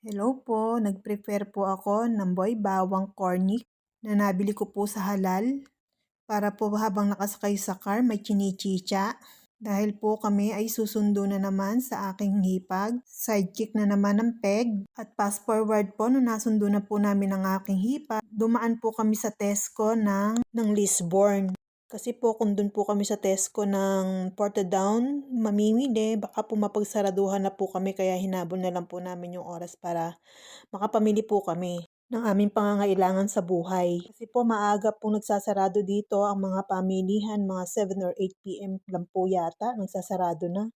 Hello po, nag-prepare po ako ng boy bawang cornic na nabili ko po sa halal para po habang nakasakay sa car may chinichicha. Dahil po kami ay susundo na naman sa aking hipag, sidekick na naman ng peg. At fast forward po, nung nasundo na po namin ang aking hipag, dumaan po kami sa Tesco ng Lisburn. Kasi po kung dun po kami sa Tesco ng Portadown, mamimili, baka po mapagsaraduhan na po kami kaya hinabol na lang po namin yung oras para makapamili po kami ng aming pangangailangan sa buhay. Kasi po maaga po nagsasarado dito ang mga pamilihan, mga 7 or 8 p.m. lang po yata, nagsasarado na.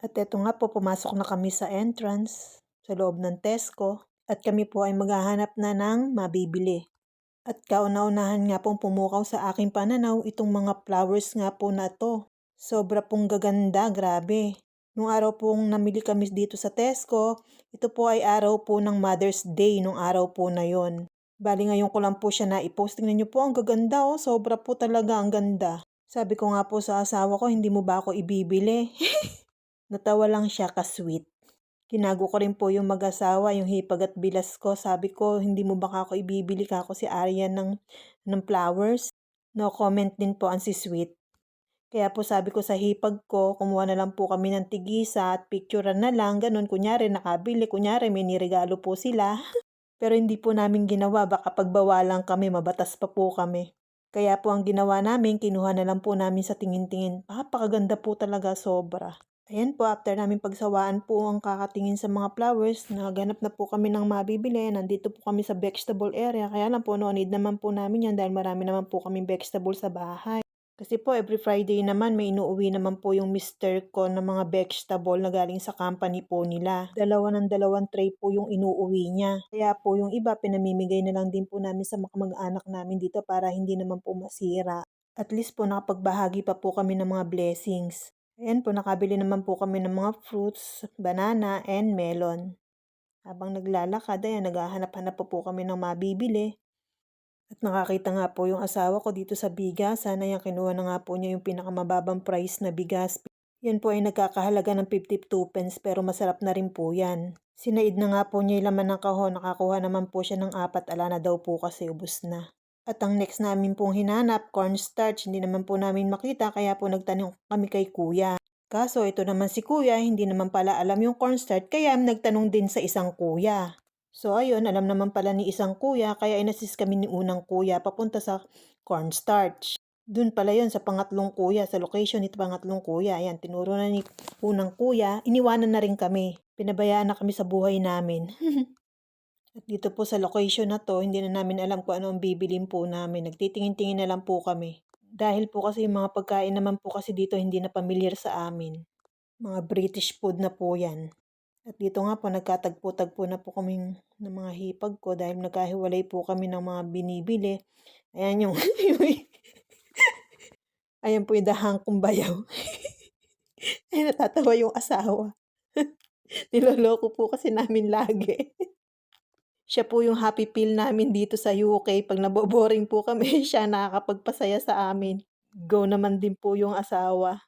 At eto nga po, pumasok na kami sa entrance, sa loob ng Tesco, at kami po ay maghahanap na ng mabibili. At kauna-unahan nga pong pumukaw sa aking pananaw itong mga flowers nga po na to. Sobra pong gaganda, grabe. Nung araw pong namili kami dito sa Tesco, ito po ay araw po ng Mother's Day nung araw po na yon. Bali ngayon ko lang po siya na-post. Tingnan niyo po, ang gaganda oh. Sobra po talaga ang ganda. Sabi ko nga po sa asawa ko, hindi mo ba ako ibibili? Natawa lang siya ka-sweet. Tinago ko rin po yung mag-asawa, yung hipag at bilas ko. Sabi ko, hindi mo ba ako ibibili ka ako si Aryan ng flowers? No comment din po ang si Sweet. Kaya po sabi ko sa hipag ko, kumuha na lang po kami ng tigisa at picturean na lang, ganun. Kunyari nakabili, kunyari may niregalo po sila. Pero hindi po namin ginawa, baka pagbawalan kami, mabatas pa po kami. Kaya po ang ginawa namin, kinuha na lang po namin sa tingin-tingin. Napakaganda po talaga, sobra. Ayan po, after namin pagsawaan po ang kakatingin sa mga flowers, nakaganap na po kami ng mabibili. Nandito po kami sa vegetable area. Kaya lang po, no need naman po namin yan dahil marami naman po kami vegetable sa bahay. Kasi po, every Friday naman, may inuuwi naman po yung mister ko ng mga vegetable na galing sa company po nila. Dalawang tray po yung inuuwi niya. Kaya po, yung iba, pinamimigay na lang din po namin sa mga mag-anak namin dito para hindi naman po masira. At least po, nakapagbahagi pa po kami ng mga blessings. Ayan po, nakabili naman po kami ng mga fruits, banana, and melon. Habang naglalakad, ayan, naghahanap-hanap po kami ng mabibili. At nakakita nga po yung asawa ko dito sa bigas. Sana yung kinuha na nga po niya yung pinakamababang price na bigas. Yan po ay nagkakahalaga ng 52 pence pero masarap na rin po yan. Sinaid na nga po niya yung laman ng kahon. Nakakuha naman po siya ng 4. Ala na daw po kasi ubos na. At ang next namin pong hinanap, cornstarch. Hindi naman po namin makita kaya po nagtanong kami kay kuya. Kaso ito naman si kuya, hindi naman pala alam yung cornstarch kaya nagtanong din sa isang kuya. So ayun, alam naman pala ni isang kuya kaya inassist kami ni unang kuya papunta sa cornstarch. Doon pala yun sa pangatlong kuya, sa location nito pangatlong kuya. Ayan, tinuro na ni unang kuya, iniwanan na rin kami. Pinabayaan na kami sa buhay namin. At dito po sa location na to, hindi na namin alam kung ano ang bibilin po namin. Nagtitingin-tingin na lang po kami. Dahil po kasi yung mga pagkain naman po kasi dito hindi na familiar sa amin. Mga British food na po yan. At dito nga po, nagkatagpo-tagpo na po kami ng mga hipag ko dahil nagkahiwalay po kami ng mga binibili. Ayan yung, ayan po yung dahang kong bayaw. Ay, natatawa yung asawa. Niloloko po kasi namin lagi. Siya po yung happy pill namin dito sa UK. Pag naboboring po kami, siya nakakapagpasaya sa amin. Go naman din po yung asawa.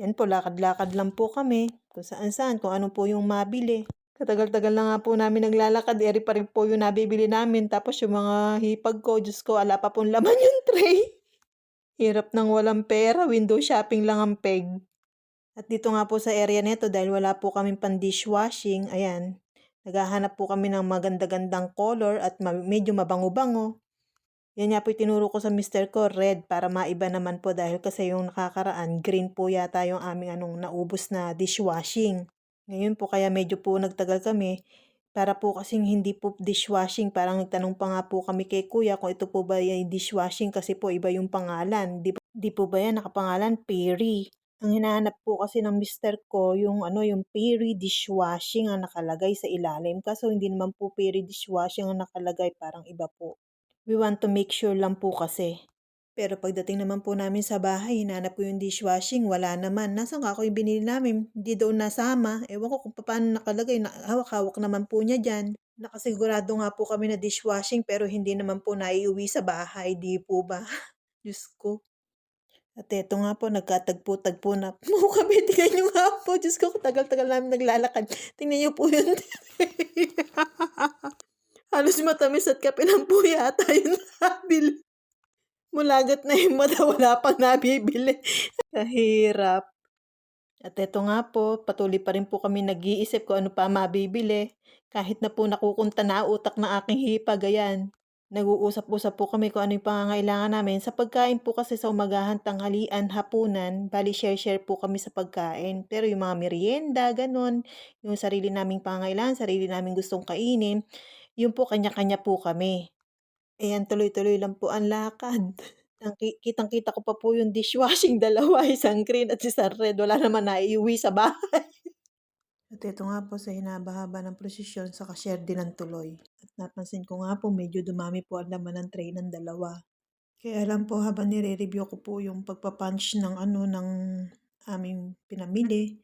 Yan po, lakad-lakad lang po kami. Kung saan-saan, kung ano po yung mabili. Katagal-tagal na nga po namin naglalakad, eri pa rin po yung nabibili namin. Tapos yung mga hipag ko, Diyos ko, ala pa pong laman yung tray. Hirap ng walang pera, window shopping lang ang peg. At dito nga po sa area nito, dahil wala po kaming pan dishwashing, ayan, naghahanap po kami ng maganda-gandang color at medyo mabango-bango. Yan nga po tinuro ko sa mister ko, red, para maiba naman po dahil kasi yung nakakaraan, green po yata yung aming naubos na dishwashing. Ngayon po kaya medyo po nagtagal kami para po kasing hindi po dishwashing. Parang nagtanong pa nga po kami kay kuya kung ito po ba yung dishwashing kasi po iba yung pangalan. Di po ba yan nakapangalan Perry? Ang hinahanap po kasi ng mister ko yung yung Perry dishwashing ang nakalagay sa ilalim. Kaso hindi naman po Perry dishwashing ang nakalagay, parang iba po. We want to make sure lang po kasi. Pero pagdating naman po namin sa bahay, hinanap ko yung dishwashing, wala naman. Nasaan ako yung binili namin? Hindi daw nasama. Ewan ko kung paano nakalagay. Hawak-hawak naman po niya dyan. Nakasigurado nga po kami na dishwashing pero hindi naman po naiuwi sa bahay. Di po ba? Diyos ko. At eto nga po, nagkatagpo-tagpo na po kami. Tingnan nyo nga po. Diyos ko, tagal-tagal namin naglalakad. Tingnan nyo po yun. Halos matamis at kape lang po yata yung nabili. Mulagat na yung mata, wala pang nabibili. Kahirap. At eto nga po, patuloy pa rin po kami nag-iisip kung ano pa mabibili. Kahit na po nakukunta na utak ng aking hipag, ayan. Nag-uusap-usap po kami kung ano yung pangangailangan namin. Sa pagkain po kasi sa umagahan, tanghalian, hapunan, bali share-share po kami sa pagkain. Pero yung mga merienda, ganun, yung sarili naming pangangailangan, sarili naming gustong kainin, yun po kanya-kanya po kami. Ayan, tuloy-tuloy lang po ang lakad. Kitang-kita ko pa po yung dishwashing dalawa, isang green at isang red, wala naman naiuwi sa bahay. At ito nga po sa hinaba-haba ng prosesyon sa cashier din ang tuloy. At napansin ko nga po medyo dumami po ang laman ng tray ng dalawa. Kaya lang po habang nire-review ko po yung pagpa-punch ng ng aming pinamili,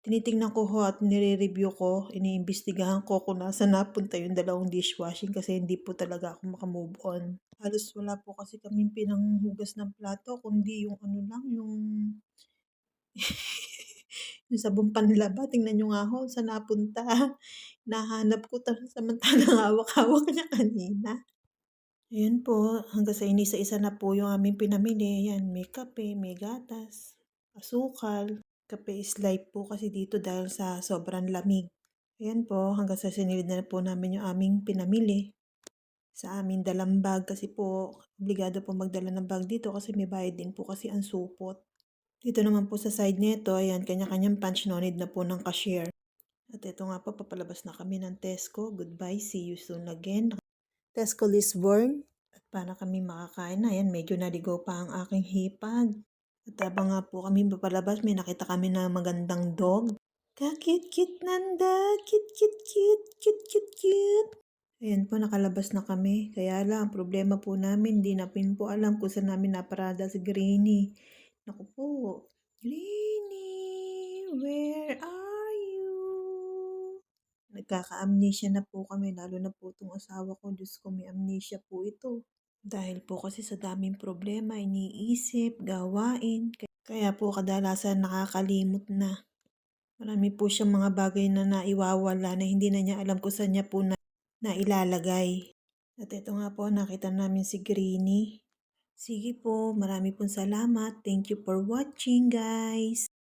tinitingnan ko ho at nire-review ko, iniimbestigahan ko kung nasaan napunta yung dalawang dishwashing kasi hindi po talaga ako maka-move on. Halos wala po kasi kaming pinanghugas ng plato kundi yung lang, yung yung sabong panlaba. Tingnan niyo nga ho saan napunta. Nahanap ko samantalang hawak-hawak niya kanina. Ayan po, hanggang sa inisa-isa na po yung aming pinamili. Ayan, may kape, may gatas, asukal. Kape is light po kasi dito dahil sa sobrang lamig. Ayan po, hanggang sa sinilid na po namin yung aming pinamili sa aming dalang bag kasi po obligado po magdala ng bag dito kasi may bayad din po kasi ang supot. Dito naman po sa side nito, ayan, kanya-kanyang punch no need na po ng cashier. At ito nga po, papalabas na kami ng Tesco. Goodbye, see you soon again. Tesco Lisburn. At para kami makakain na, ayan, medyo naligaw pa ang aking hipag. At habang nga po kami papalabas, may nakita kami na magandang dog. Ka-cute-cute nanda, cute-cute-cute, cute-cute-cute. Ayan po, nakalabas na kami. Kaya lang, ang problema po namin, di namin po alam kung saan namin naparada si Greenie. Naku po, Greenie, where are you? Nagkaka-amnesia na po kami, lalo na po itong asawa ko. Diyos ko, may amnesia po ito. Dahil po kasi sa daming problema, iniisip, gawain. Kaya po kadalasan nakakalimot na. Marami po siyang mga bagay na naiwawala na hindi na niya alam kung saan niya po na ilalagay. At ito nga po, nakita namin si Greenie. Sige po, marami pong salamat. Thank you for watching, guys.